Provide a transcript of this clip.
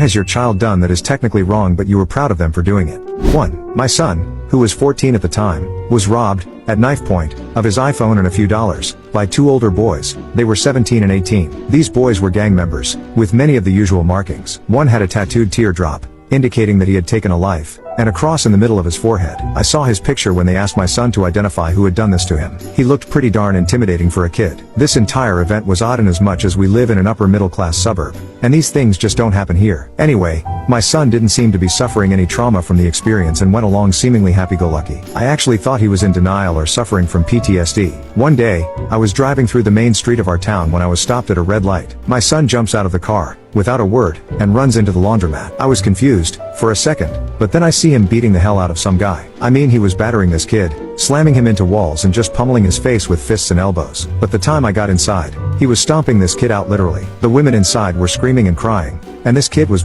has your child done that is technically wrong but you were proud of them for doing it? 1. My son, who was 14 at the time, was robbed, at knife point, of his iPhone and a few dollars, by two older boys. They were 17 and 18. These boys were gang members, with many of the usual markings. One had a tattooed teardrop, indicating that he had taken a life, and a cross in the middle of his forehead. I saw his picture when they asked my son to identify who had done this to him. He looked pretty darn intimidating for a kid. This entire event was odd in as much as we live in an upper middle class suburb, and these things just don't happen here. Anyway, my son didn't seem to be suffering any trauma from the experience and went along seemingly happy-go-lucky. I actually thought he was in denial or suffering from PTSD. One day, I was driving through the main street of our town when I was stopped at a red light. My son jumps out of the car, without a word, and runs into the laundromat. I was confused, for a second, but then I see him beating the hell out of some guy. I mean, he was battering this kid, slamming him into walls and just pummeling his face with fists and elbows. But the time I got inside, he was stomping this kid out literally. The women inside were screaming and crying, and this kid was